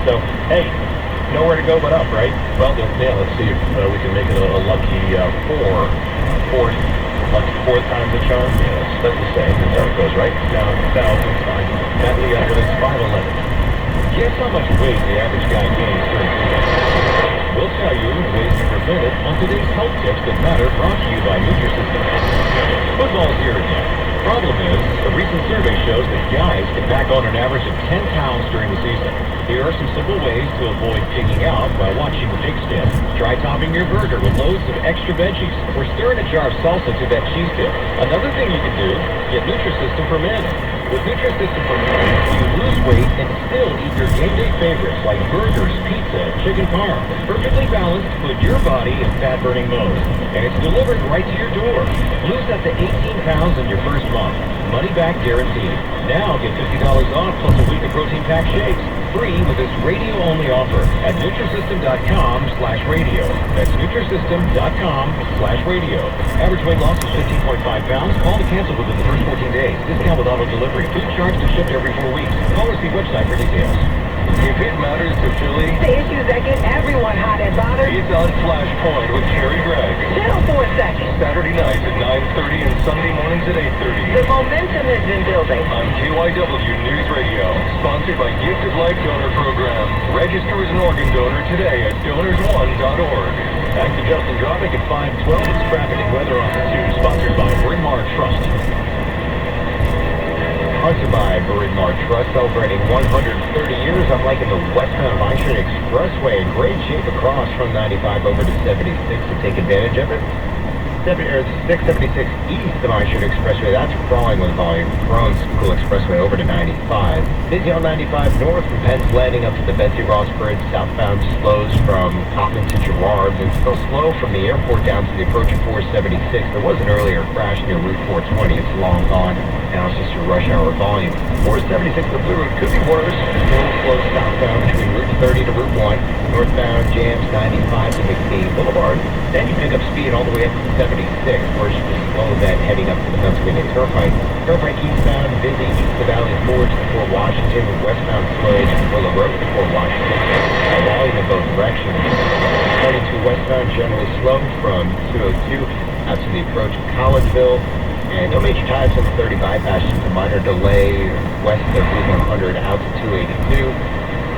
So, hey, nowhere to go but up, right? Well, yeah, let's see if we can make it a lucky lucky fourth time's the charm. Yes, that's the same. That's how it goes, right? Down 1,000 times. Natalie Underling's 5'11". Guess how much weight the average guy gains during football? We'll tell you ways to prevent it on today's health tips that matter, brought to you by Nutrisystem. Football's here again. Problem is, a recent survey shows that guys get back on an average of 10 pounds during the season. Here are some simple ways to avoid pigging out by watching the pig skin. Try topping your burger with loads of extra veggies, or stirring a jar of salsa to that cheese dip. Another thing you can do, get Nutrisystem for Men. With Nutrisystem for Men, you lose weight and still eat your game day favorites like burgers, pizza, chicken parm. Perfectly balanced, put your body in fat-burning mode. And it's delivered right to your door. Lose up to 18 pounds in your first month. Money back guaranteed. Now get $50 off plus a week of protein-packed shakes. Free with this radio-only offer at Nutrisystem.com/radio. That's Nutrisystem.com/radio. Average weight loss is 15.5 pounds. Call to cancel within the first 14 days. Discount with auto delivery. Food charged and shipped every 4 weeks. Call or see website for details. If it matters to Philly, the issues that get everyone hot and bothered. It's on Flashpoint with Carrie Gregg. Chill for a second. Saturday nights at 9:30 and Sunday mornings at 8:30. The momentum is in building. On KYW News Radio. Sponsored by Gifted Life Donor Program. Register as an organ donor today at donors1.org. Back to Justin Dropic at 5:12. It's traffic and weather on the 2. Sponsored by Bryn Mawr Trust. Sponsored by Berks County Trust, celebrating 130 years. I'm liking the westbound Vineland Expressway in great shape across from 95 over to 76 to take advantage of it. 676 east of Vineland Expressway, that's crawling with volume. Crown School Expressway over to 95. Busy on 95 north from Penn's Landing up to the Betsy Ross Bridge. Southbound slows from Tottenham to Girard, and still slow from the airport down to the approach of 476. There was an earlier crash near Route 420. It's long gone. Now it's just your rush hour volume. 476, the Blue Route could be worse. Still slow southbound between Route 30 to Route 1. Northbound jams 95 to McNeil Boulevard. Then you pick up speed all the way up to 76. First, just slow then heading up to the Pennsylvania Turnpike. Turnpike eastbound, busy east of Valley Forge before Washington, with westbound slows before the road before Washington. Volume in both directions. 22 westbound generally slow from 202 out to the approach of Collegeville. And no major times on the 30 bypass, just a minor delay west of Route 100 out to 282.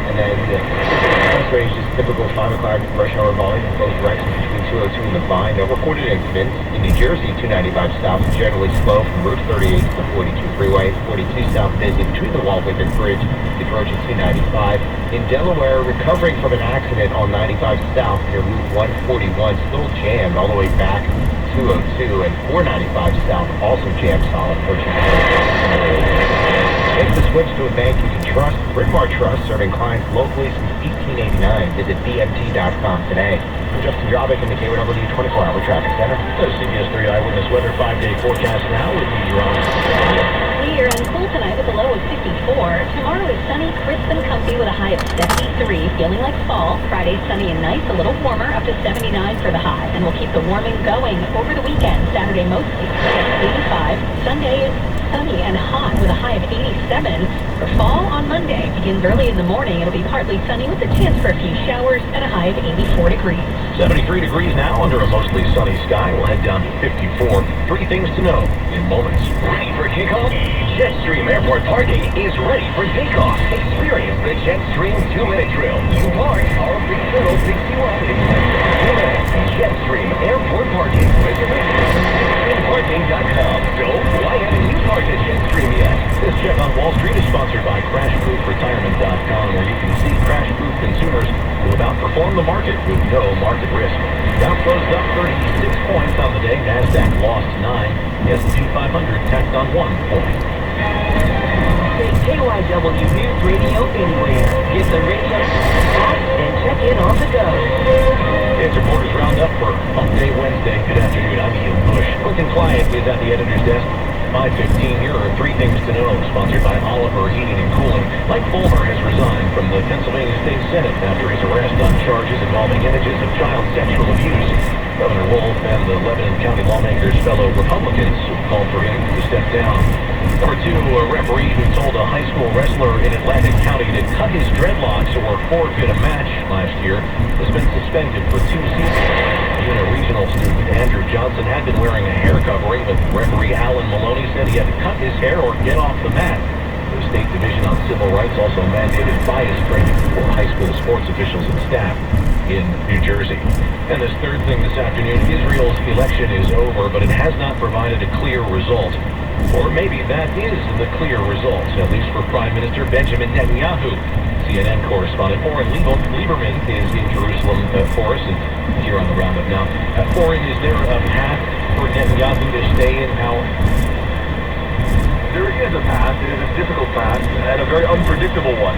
And then the expressway is just typical 5 o'clock rush hour volume in both directions between 202 and the Vine. No recorded incidents. In New Jersey, 295 south is generally slow from Route 38 to the 42 freeway. 42 south busy between the Walwick Bridge, the approach of 295. In Delaware, recovering from an accident on 95 south near Route 141, still jammed all the way back 202, and 495 south also jammed solid, approaching Make the switch to a bank you can trust. Bryn Mawr Trust, serving clients locally since 1889. Visit bmt.com today. I'm Justin Dropic in the KYW 24-hour traffic center. The CBS 3 Eyewitness Weather 5-day forecast now with meteorologist. Clear and cool tonight with a low of 54. Tomorrow is sunny, crisp and comfy with a high of 73, feeling like fall. Friday sunny and nice, a little warmer, up to 79 for the high. And we'll keep the warming going over the weekend. Saturday mostly 85. Sunday is sunny and hot with a high of 87. For fall on Monday, begins early in the morning. It'll be partly sunny with a chance for a few showers and a high of 84 degrees. 73 degrees now under a mostly sunny sky. We'll head down to 54. 3 things to know in moments. Ready for kickoff? Jetstream Airport Parking is ready for takeoff. Experience the Jetstream 2-minute drill. You park our big shuttle picks you up in 2 minutes. Jetstream Airport Parking. JetstreamParking.com. So, why haven't you parked at Jetstream yet? This check on Wall Street is sponsored by CrashProofRetirement.com, where you can see crash-proof consumers who have outperformed the market with no market risk. Dow closed up 36 points on the day. NASDAQ lost 9. The S&P 500 tacked on 1 point. Say KYW News Radio anywhere. Get the radio app and check in on the go. It's Reporters Roundup for Hump Day Wednesday. Good afternoon. I'm Ian Bush. Quick and Quiet is at the editor's desk. 5:15, here are three things to know, sponsored by Oliver Heating and Cooling. Mike Fulmer has resigned from the Pennsylvania State Senate after his arrest on charges involving images of child sexual abuse. Governor Wolf and the Lebanon County lawmakers' fellow Republicans called for him to step down. Number two, a referee who told a high school wrestler in Atlantic County to cut his dreadlocks or forfeit a match last year has been suspended for 2 seasons. Even a regional student, Andrew Johnson, had been wearing a hair covering, but referee Alan Maloney said he had to cut his hair or get off the mat. The State Division on Civil Rights also mandated bias training for high school sports officials and staff in New Jersey. And this third thing this afternoon, Israel's election is over, but it has not provided a clear result. Or maybe that is the clear result, at least for Prime Minister Benjamin Netanyahu. CNN correspondent Oren Lieberman is in Jerusalem for us, and here on the roundup now. Oren, is there a path for Netanyahu to stay in power? There is a path. It is a difficult path and a very unpredictable one.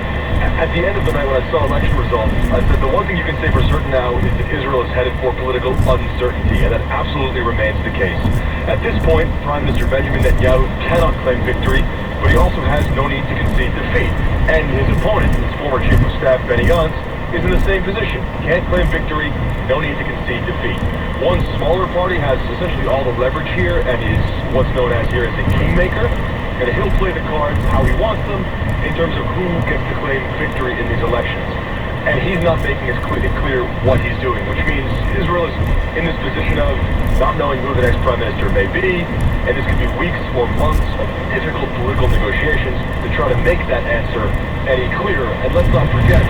At the end of the night when I saw election results, I said the one thing you can say for certain now is that Israel is headed for political uncertainty, and that absolutely remains the case. At this point, Prime Minister Benjamin Netanyahu cannot claim victory, but he also has no need to concede defeat. And his opponent, his former Chief of Staff Benny Gantz, is in the same position. Can't claim victory, no need to concede defeat. One smaller party has essentially all the leverage here and is what's known as here as a kingmaker. And he'll play the cards how he wants them in terms of who gets to claim victory in these elections. And he's not making it clear what he's doing, which means Israel is in this position of not knowing who the next prime minister may be, and this could be weeks or months of difficult political negotiations to try to make that answer any clearer. And let's not forget,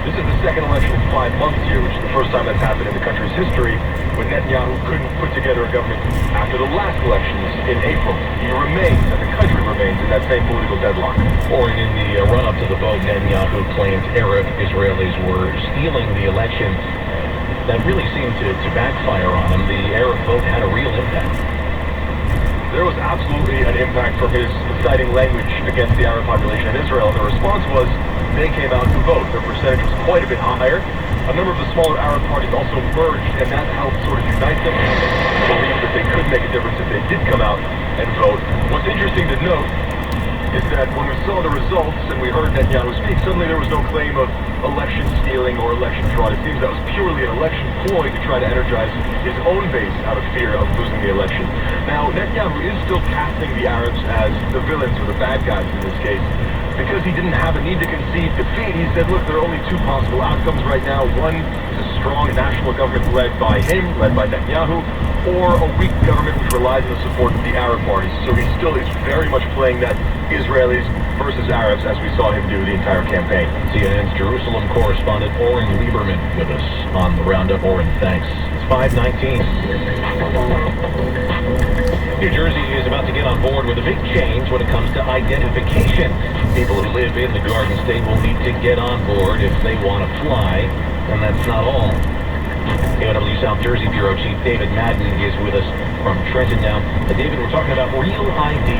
this is the second election in 5 months here, which is the first time that's happened in the country's history, when Netanyahu couldn't put together a government after the last elections in April. He remains, and the country remains, in that same political deadlock. Or in the run-up to the vote, Netanyahu claimed Arab Israelis were stealing the election. That really seemed to backfire on him. The Arab vote had a real impact. There was absolutely an impact from his inciting language against the Arab population in Israel, and the response was they came out to vote. Their percentage was quite a bit higher. A number of the smaller Arab parties also merged, and that helped sort of unite them and believe that they could make a difference if they did come out and vote. What's interesting to note is that when we saw the results and we heard Netanyahu speak, suddenly there was no claim of election stealing or election fraud. It seems that was purely an election ploy to try to energize his own base out of fear of losing the election. Now, Netanyahu is still casting the Arabs as the villains or the bad guys in this case. Because he didn't have a need to concede defeat, he said, look, there are only two possible outcomes right now. One is a strong national government led by him, led by Netanyahu, or a weak government which relies on the support of the Arab parties. So he still is very much playing that Israelis versus Arabs, as we saw him do the entire campaign. CNN's Jerusalem correspondent Oren Lieberman with us on the roundup. Oren, thanks. It's 5:19. New Jersey is about to get on board with a big change when it comes to identification. People who live in the Garden State will need to get on board if they want to fly, and that's not all. AOW South Jersey Bureau Chief David Madden is with us from Trenton now. David, we're talking about real ID.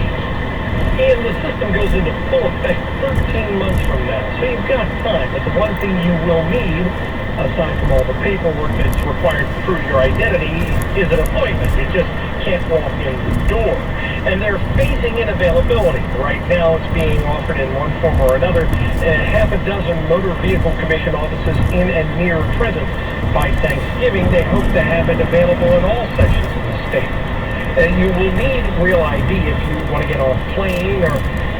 And the system goes into full effect 13 months from now, so you've got time. But the one thing you will need, aside from all the paperwork that's required to prove your identity, is an appointment. You just can't walk in the door. And they're phasing in availability. Right now it's being offered in one form or another. Half a dozen Motor Vehicle Commission offices in and near Trenton. By Thanksgiving, they hope to have it available in all sections of the state. You will need real ID if you want to get on a plane or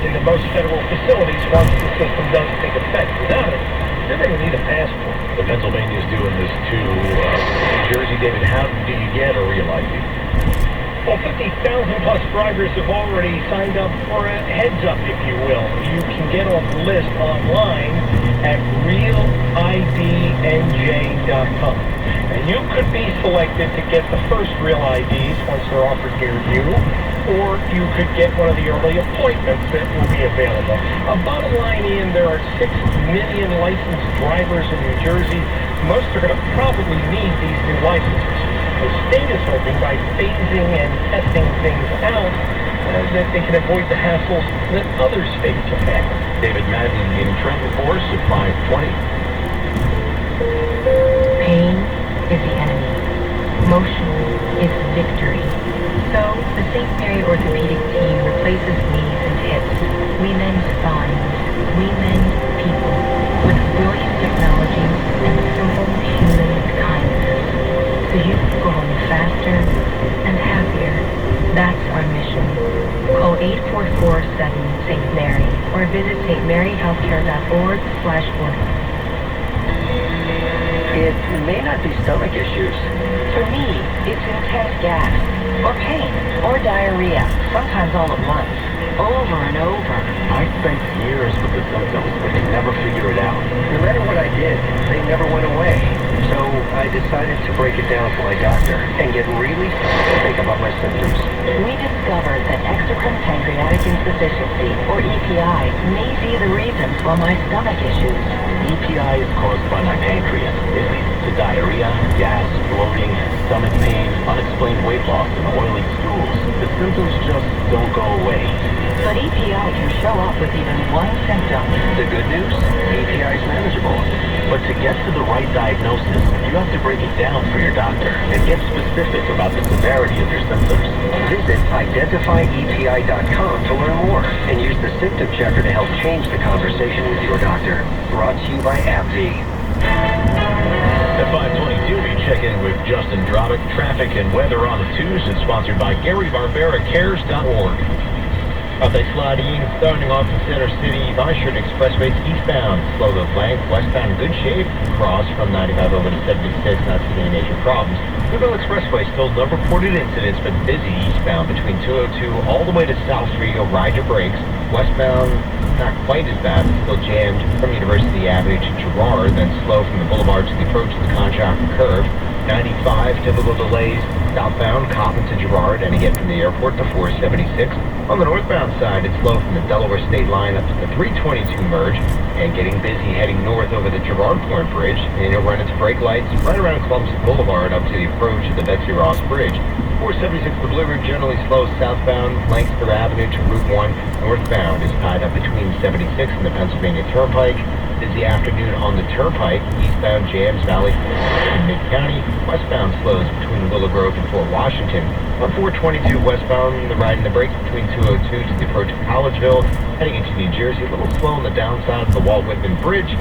into most federal facilities once the system does take effect. Without it, you're going to need a passport. But Pennsylvania's doing this too. New Jersey, David, how do you get a real ID? Well, 50,000 plus drivers have already signed up for a heads up, if you will. You can get on the list online at realidnj.com. And you could be selected to get the first real IDs once they're offered near you, or you could get one of the early appointments that will be available. Bottom line, Ian, there are 6 million licensed drivers in New Jersey. Most are going to probably need these new licenses. The state is hoping by phasing and testing things out that they can avoid the hassles that other states have had. David Madden in Trenton for us at 5:20. Pain is the enemy. Motion is victory. So, the St. Mary orthopedic team replaces knees and hips. We mend spines. We mend people with brilliant technology and simple human kindness. So you can go home faster and happier. That's our mission. Call 844-7-ST-MARY or visit stmaryhealthcare.org/org. It may not be stomach issues. For me, it's intense gas, or pain, or diarrhea, sometimes all at once, over and over. I spent years with the symptoms, but could never figure it out. No matter what I did, they never went away. So I decided to break it down to my doctor and get really specific about my symptoms. We discovered that exocrine pancreatic insufficiency, or EPI, may be the reason for my stomach issues. EPI is caused by my pancreas. It leads to diarrhea, gas, bloating, stomach pain, unexplained weight loss, and oily stools. The symptoms just don't go away. But EPI can show up with even one symptom. The good news? EPI is manageable. But to get to the right diagnosis, you have to break it down for your doctor and get specific about the severity of your symptoms. Visit identifyepi.com to learn more and use the symptom checker to help change the conversation with your doctor. Brought to you by AbbVie. At 5:22, we check in with Justin Drobick. Traffic and weather on the 2s is sponsored by GaryBarberaCares.org. Update sliding starting off in Center City, Vineland Expressway eastbound. Slow to blank, westbound in good shape. Cross from 95 over to 76, not seeing any major problems. Louisville Expressway still no reported incidents, but busy eastbound between 202 all the way to South Street. You'll ride your brakes. Westbound, not quite as bad, but still jammed from University Avenue to Girard, then slow from the boulevard to the approach to the Contractor Curve. 95, typical delays. Southbound, Coppin to Girard, and again from the airport to 476. On the northbound side, it's slow from the Delaware State line up to the 322 merge, and getting busy heading north over the Girard Point Bridge, and you'll run into brake lights right around Columbus Boulevard up to the approach of the Betsy Ross Bridge. 476 the Blue Ridge generally slow southbound, Lancaster Avenue to Route 1. Northbound is tied up between 76 and the Pennsylvania Turnpike. Busy afternoon on the Turnpike, eastbound jams Valley in Mid-County. Westbound slows between Willow Grove and Fort Washington. On 422 westbound, the ride in the brakes between 202 to the approach of Collegeville. Heading into New Jersey, a little slow on the downside of the Walt Whitman Bridge.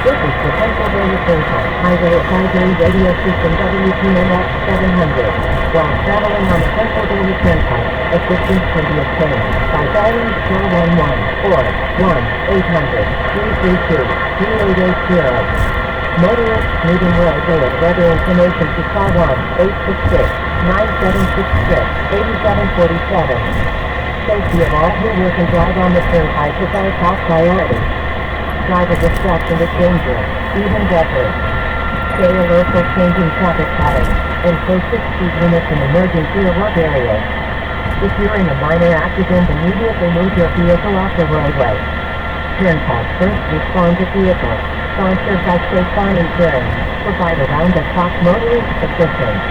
This is the Pennsylvania Turnpike Highway Advisory Radio System WPNX 700. While traveling on the Pennsylvania Turnpike, assistance can be obtained by dialing 411 or 1-800-332-3880. Motorists needing roadway and weather information to call 1-866-976-8747. Safety of all who work and drive on the Turnpike is our top priority. Driver distraction is dangerous, even deadly. Stay alert for changing traffic patterns and posted speed limits in emergency or work areas. If you're in a minor accident, immediately move your vehicle off the roadway. Turnpike First Responder Vehicle, sponsored by State Farm Insurance, provide around-the-clock motorist assistance.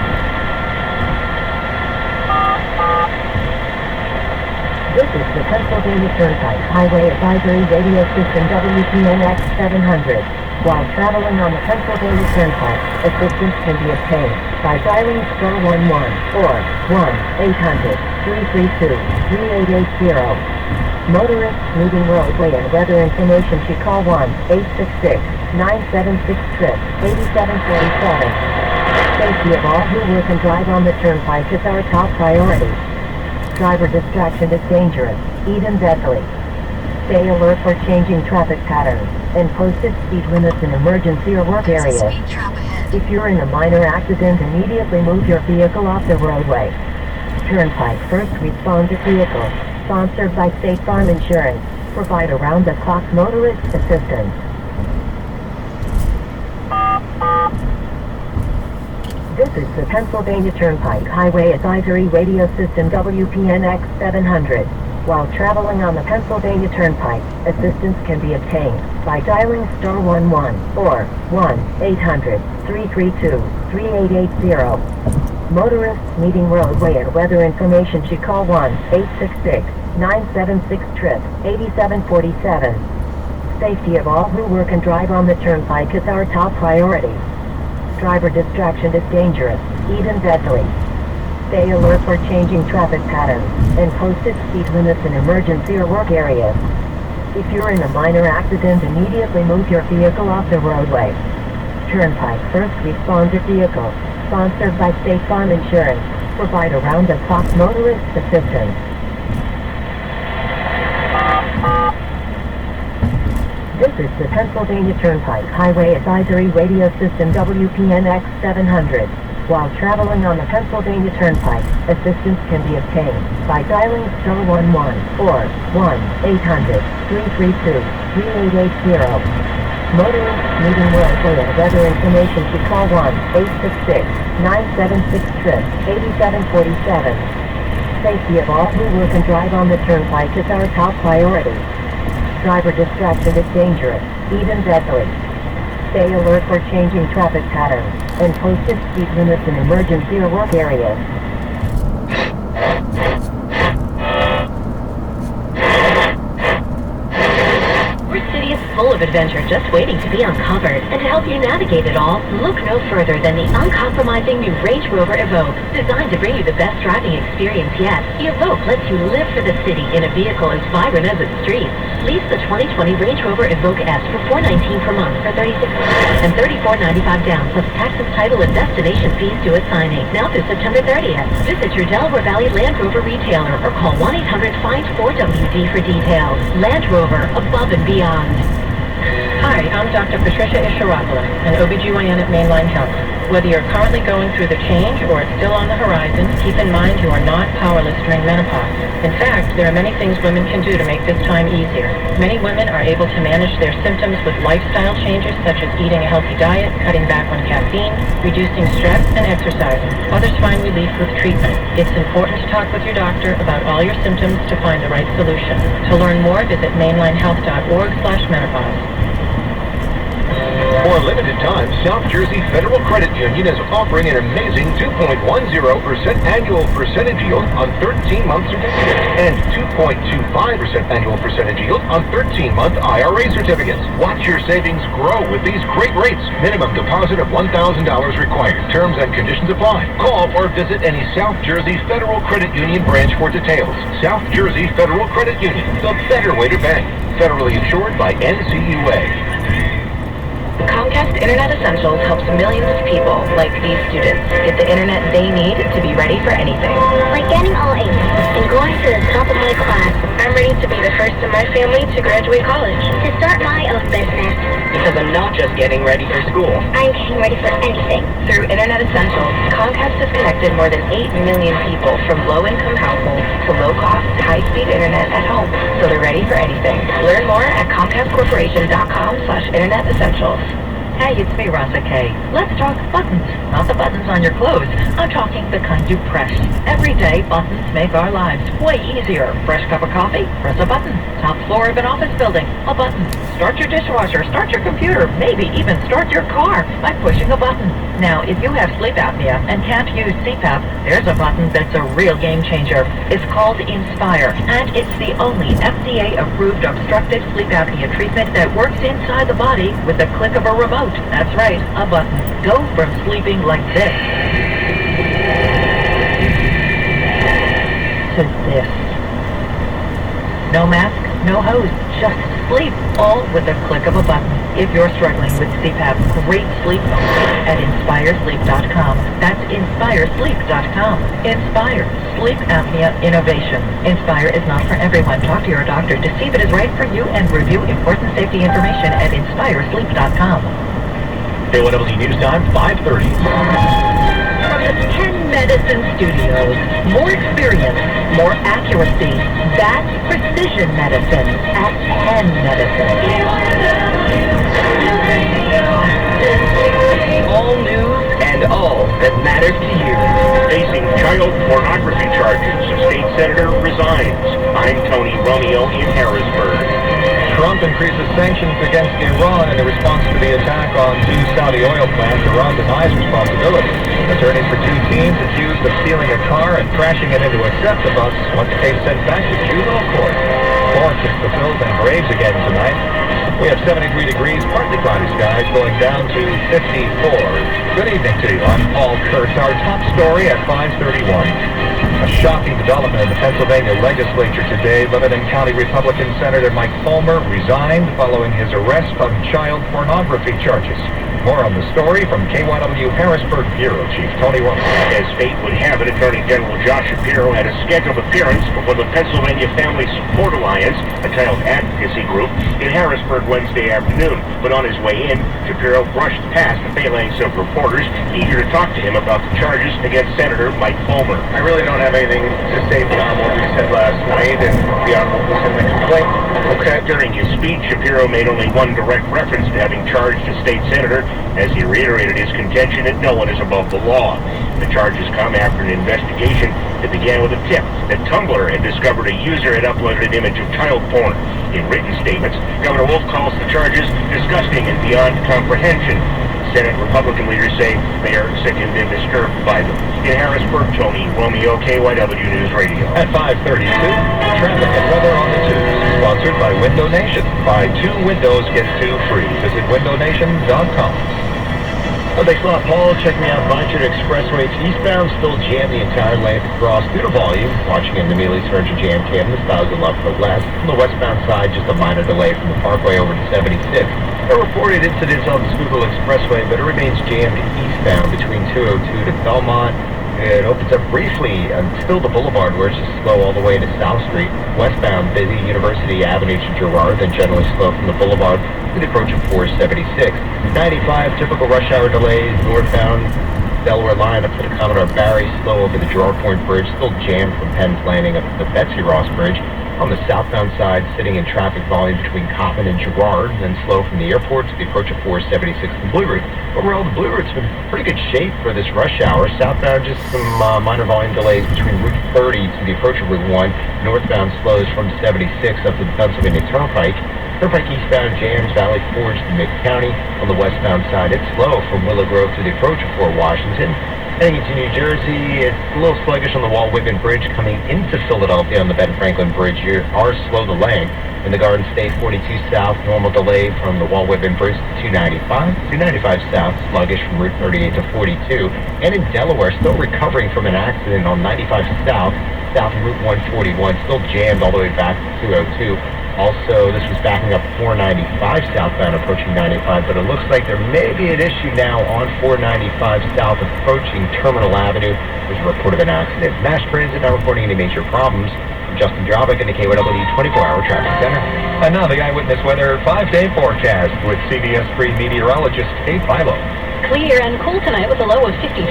This is the Pennsylvania Turnpike Highway Advisory Radio System WPNX 700. While traveling on the Pennsylvania Turnpike, assistance can be obtained by dialing *11 or 1-800-332-3880. Motorists needing roadway and weather information should call 1-866-976-8747. Safety of all who work and drive on the Turnpike is our top priority. Driver distraction is dangerous, even deadly. Stay alert for changing traffic patterns and posted speed limits in emergency or work areas. If you're in a minor accident, immediately move your vehicle off the roadway. Turnpike First Responder Vehicle, sponsored by State Farm Insurance, provide around-the-clock motorist assistance. This is the Pennsylvania Turnpike Highway Advisory Radio System WPNX 700. While traveling on the Pennsylvania Turnpike, assistance can be obtained by dialing *11 or 1-800-332-3880. Motorists needing roadway and weather information should call 1-866-976-8747. Safety of all who work and drive on the Turnpike is our top priority. Driver distraction is dangerous, even deadly. Stay alert for changing traffic patterns and posted speed limits in emergency or work areas. If you're in a minor accident, immediately move your vehicle off the roadway. Turnpike First Responder Vehicles, sponsored by State Farm Insurance, provide around-the-clock motorist assistance. This is the Pennsylvania Turnpike Highway Advisory Radio System WPNX 700. While traveling on the Pennsylvania Turnpike, assistance can be obtained by dialing *11 or 1-800-332-3880. Motorists needing roadway and weather information should call 1-866-976-8747. Safety of all who work and drive on the Turnpike is our top priority. Driver distraction is dangerous, even deadly. Stay alert for changing traffic patterns and posted speed limits in emergency or work areas. Our city is full of adventure just waiting to be uncovered. And to help you navigate it all, look no further than the uncompromising new Range Rover Evoque, designed to bring you the best driving experience yet. The Evoque lets you live for the city in a vehicle as vibrant as its streets. Lease the 2020 Range Rover Evoque S for $419 per month for 36 months and $34.95 down, plus taxes, title, and destination fees due at signing. Now through September 30th. Visit your Delaware Valley Land Rover retailer or call 1-800-FIND-4WD for details. Land Rover, above and beyond. Hi, I'm Dr. Patricia Ishiropoulos, an OBGYN at Mainline Health. Whether you're currently going through the change or it's still on the horizon, keep in mind you are not powerless during menopause. In fact, there are many things women can do to make this time easier. Many women are able to manage their symptoms with lifestyle changes such as eating a healthy diet, cutting back on caffeine, reducing stress, and exercising. Others find relief with treatment. It's important to talk with your doctor about all your symptoms to find the right solution. To learn more, visit mainlinehealth.org/menopause. For a limited time, South Jersey Federal Credit Union is offering an amazing 2.10% annual percentage yield on 13-month certificates and 2.25% annual percentage yield on 13-month IRA certificates. Watch your savings grow with these great rates. Minimum deposit of $1,000 required. Terms and conditions apply. Call or visit any South Jersey Federal Credit Union branch for details. South Jersey Federal Credit Union, the better way to bank. Federally insured by NCUA. Comcast Internet Essentials helps millions of people, like these students, get the internet they need to be ready for anything. Like getting all A's and going to the top of my class. I'm ready to be the first in my family to graduate college. To start my own business. Because I'm not just getting ready for school. I'm getting ready for anything. Through Internet Essentials, Comcast has connected more than 8 million people from low-income households to low-cost, high-speed internet at home. So they're ready for anything. Learn more at ComcastCorporation.com/Internet Essentials. Hey, it's me, Rasa K. Let's talk buttons. Not the buttons on your clothes. I'm talking the kind you press. Every day, buttons make our lives way easier. Fresh cup of coffee? Press a button. Top floor of an office building? A button. Start your dishwasher, start your computer, maybe even start your car by pushing a button. Now, if you have sleep apnea and can't use CPAP, there's a button that's a real game changer. It's called Inspire, and it's the only FDA-approved obstructive sleep apnea treatment that works inside the body with the click of a remote. That's right, a button. Go from sleeping like this to this. No mask, no hose, just sleep, all with the click of a button. If you're struggling with CPAP, great sleep at InspireSleep.com. That's InspireSleep.com. Inspire, sleep apnea innovation. Inspire is not for everyone. Talk to your doctor to see if it is right for you and review important safety information at InspireSleep.com. KYWZ News Time, 5:30. From the 10 Medicine Studios, more experience, more accuracy. That's precision medicine at 10 Medicine. All news and all that matters to you. Facing child pornography charges, state senator resigns. I'm Tony Romeo in Harrisburg. Trump increases sanctions against Iran in response to the attack on 2 Saudi oil plants. Iran denies responsibility. Attorneys for 2 teens accused of stealing a car and crashing it into a SEPTA bus want the case sent back to juvenile court. north, it's the Phils and Braves again tonight. We have 73 degrees, partly cloudy skies, going down to 54. Good evening to you. I'm Paul Kurtz. Our top story at 5:31. A shocking development in the Pennsylvania legislature today. Lebanon County Republican Senator Mike Fulmer resigned following his arrest on child pornography charges. More on the story from KYW Harrisburg Bureau Chief Tony Roman. As fate would have it, Attorney General Josh Shapiro had a scheduled appearance before the Pennsylvania Family Support Alliance, a child advocacy group, in Harrisburg Wednesday afternoon. But on his way in, Shapiro brushed past the phalanx of reporters eager to talk to him about the charges against Senator Mike Fulmer. I really don't have anything to say beyond what we said last night and beyond what we said in the complaint. Okay. During his speech, Shapiro made only one direct reference to having charged a state senator, as he reiterated his contention that no one is above the law. The charges come after an investigation that began with a tip that Tumblr had discovered a user had uploaded an image of child porn. In written statements, Governor Wolf calls the charges disgusting and beyond comprehension. Senate Republican leaders say they are sickened and disturbed by them. In Harrisburg, Tony Romeo, KYW News Radio. At 5:32, traffic and weather on the tubes. Sponsored by Window Nation. Buy 2 windows, get 2 free. Visit windownation.com. Well, thanks a lot, Paul. Check me out. Blanchard Expressway. It's eastbound, still jammed the entire length across due to volume. Watching in the immediately surging jam cam. The styles are left to the west. On the westbound side, just a minor delay from the Parkway over to 76. No reported incidents on the Schuylkill Expressway, but it remains jammed eastbound between 202 to Belmont. It opens up briefly until the Boulevard, where it's just slow all the way to South Street. Westbound, busy University Avenue to Girard, then generally slow from the Boulevard to the approach of 476. 95, typical rush hour delays. Northbound Delaware line up to the Commodore Barry, slow over the Girard Point Bridge, still jammed from Penn's Landing up to the Betsy Ross Bridge. On the southbound side, sitting in traffic volume between Coppin and Girard, then slow from the airport to the approach of 476 and Blue Route. Overall, the Blue Route's been in pretty good shape for this rush hour. Southbound, just some minor volume delays between Route 30 to the approach of Route 1. Northbound slows from 76 up to the Pennsylvania Turnpike. Turnpike eastbound jams Valley Forge to Mid-County. On the westbound side, it's slow from Willow Grove to the approach of Fort Washington. Heading into New Jersey, it's a little sluggish on the Wall-Whitman Bridge. Coming into Philadelphia on the Ben Franklin Bridge, you are slow delaying. In the Garden State 42 South, normal delay from the Wall-Whitman Bridge to 295. 295 South, sluggish from Route 38 to 42. And in Delaware, still recovering from an accident on 95 South, south of Route 141, still jammed all the way back to 202. Also, this was backing up 495 southbound approaching 95, but it looks like there may be an issue now on 495 south approaching Terminal Avenue. There's a report of an accident. Mass Transit not reporting any major problems. I'm Justin Drobick in the KYW 24-hour traffic center. And now the eyewitness weather 5-day forecast with CBS 3 meteorologist Kate Philo. Clear and cool tonight with a low of 54.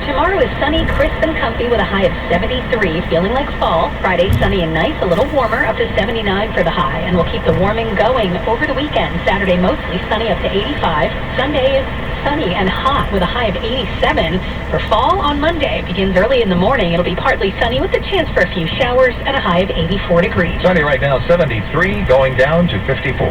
Tomorrow is sunny, crisp and comfy with a high of 73, feeling like fall. Friday, sunny and nice, a little warmer, up to 79 for the high. And we'll keep the warming going over the weekend. Saturday, mostly sunny, up to 85. Sunday is sunny and hot with a high of 87. For fall on Monday, begins early in the morning. It'll be partly sunny with a chance for a few showers and a high of 84 degrees. Sunny right now, 73, going down to 54.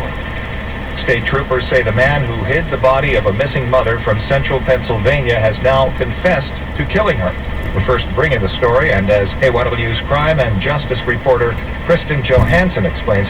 State troopers say the man who hid the body of a missing mother from central Pennsylvania has now confessed to killing her. We're first bringing the story, and as KYW's crime and justice reporter Kristen Johansson explains,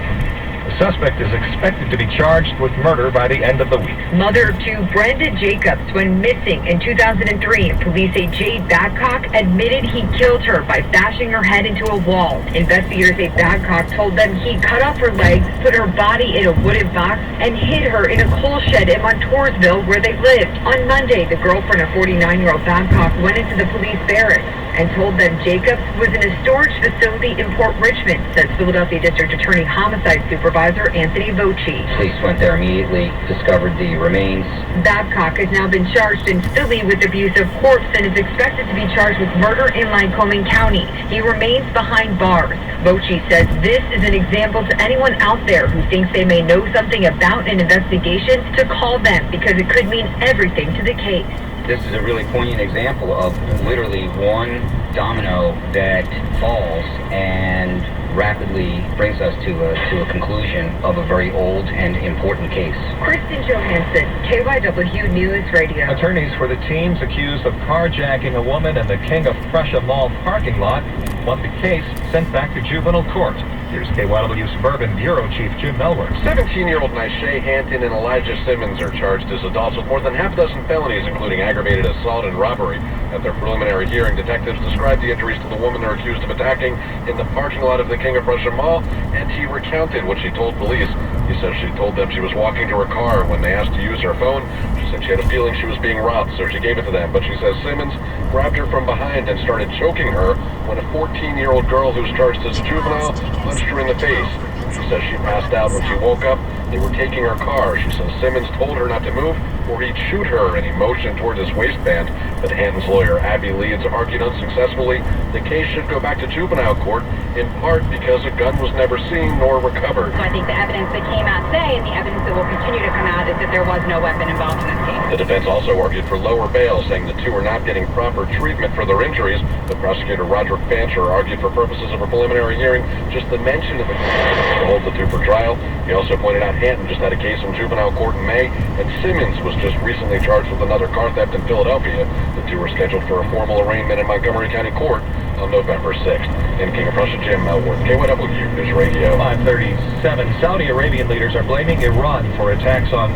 the suspect is expected to be charged with murder by the end of the week. Mother of 2, Brenda Jacobs, went missing in 2003. Police say Jay Babcock admitted he killed her by bashing her head into a wall. Investigators say Babcock told them he cut off her legs, put her body in a wooden box, and hid her in a coal shed in Montoursville where they lived. On Monday, the girlfriend of 49-year-old Babcock went into the police barracks and told them Jacobs was in a storage facility in Port Richmond, says Philadelphia District Attorney Homicide Supervisor Anthony Voci. Police went there immediately, discovered the remains. Babcock has now been charged in Philly with abuse of corpse and is expected to be charged with murder in Lycoming County. He remains behind bars. Voci says this is an example to anyone out there who thinks they may know something about an investigation to call them because it could mean everything to the case. This is a really poignant example of literally one domino that falls and rapidly brings us to a conclusion of a very old and important case. Kristen Johansson, KYW News Radio. Attorneys for the teens accused of carjacking a woman in the King of Prussia Mall parking lot want the case sent back to juvenile court. Here's KYW Suburban Bureau Chief Jim Melworth. 17-year-old Nisha Hampton and Elijah Simmons are charged as adults with more than half a dozen felonies, including aggravated assault and robbery. At their preliminary hearing, detectives described the injuries to the woman they're accused of attacking in the parking lot of the King of Prussia Mall, and he recounted what she told police. He says she told them she was walking to her car when they asked to use her phone. She said she had a feeling she was being robbed, so she gave it to them. But she says Simmons grabbed her from behind and started choking her when a 14-year-old girl who's charged as a juvenile punched her in the face. She says she passed out when she woke up. They were taking her car. She says Simmons told her not to move or he'd shoot her, and he motioned toward his waistband. But Hampton's lawyer, Abby Leeds, argued unsuccessfully the case should go back to juvenile court, in part because a gun was never seen nor recovered. So I think the evidence that came out today and the evidence that will continue to come out is that there was no weapon involved in this case. The defense also argued for lower bail, saying the two are not getting proper treatment for their injuries. The prosecutor, Roderick Fancher, argued for purposes of a preliminary hearing just the mention of the to hold the two for trial. He also pointed out Hampton just had a case in juvenile court in May, and Simmons was just recently charged with another car theft in Philadelphia. The two are scheduled for a formal arraignment in Montgomery County Court on November 6th. In King of Prussia, Jim Melworth, KYW News Radio. 537. Saudi Arabian leaders are blaming Iran for attacks on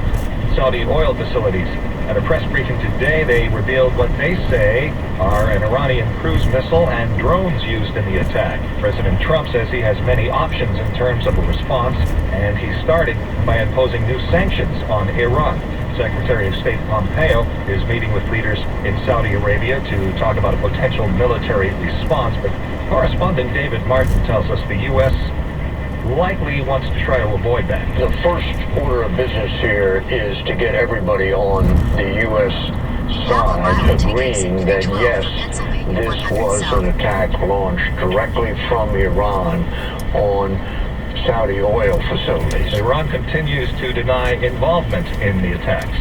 Saudi oil facilities. At a press briefing today, they revealed what they say are an Iranian cruise missile and drones used in the attack. President Trump says he has many options in terms of a response, and he started by imposing new sanctions on Iran. Secretary of State Pompeo is meeting with leaders in Saudi Arabia to talk about a potential military response, but correspondent David Martin tells us the U.S. likely wants to try to avoid that. The first order of business here is to get everybody on the U.S. side agreeing that yes, this was an attack launched directly from Iran on Saudi oil facilities. Iran continues to deny involvement in the attacks.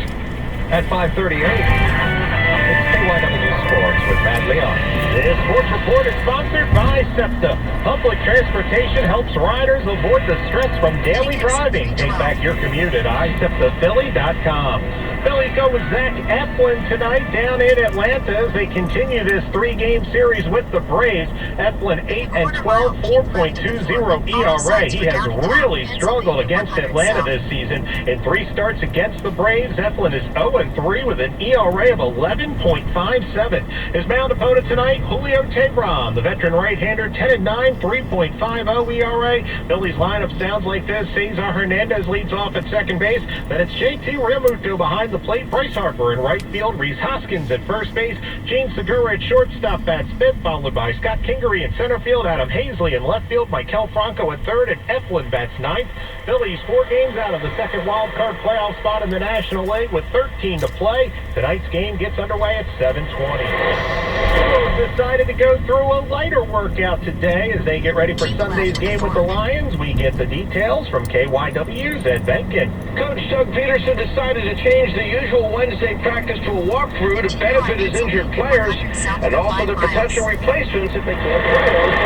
At 5:38, it's KYW Sports with Matt Leon. This sports report is sponsored by SEPTA. Public transportation helps riders avoid the stress from daily driving. Take back your commute at iseptaphilly.com. Phillies go with Zach Eflin tonight down in Atlanta as they continue this three-game series with the Braves. Eflin 8-12, 4.20 ERA. He has really struggled against Atlanta this season. In 3 starts against the Braves, Eflin is 0-3 with an ERA of 11.57. His mound opponent tonight, Julio Teheran, the veteran right-hander, 10-9, 3.50 ERA. Phillies lineup sounds like this. Cesar Hernandez leads off at second base. Then it's JT Realmuto behind the plate. Bryce Harper in right field. Rhys Hoskins at first base. Gene Segura at shortstop bats fifth, followed by Scott Kingery in center field. Adam Hazley in left field. Mikel Franco at third, and Eflin bats ninth. Phillies 4 games out of the second wild card playoff spot in the National League with 13 to play. Tonight's game gets underway at 7:20. Eagles decided to go through a lighter workout today as they get ready for Sunday's game with the Lions. We get the details from KYW's Ed Benkin. Coach Doug Peterson decided to change the usual Wednesday practice to a walkthrough to benefit his injured players and offer the potential replacements if they can't play.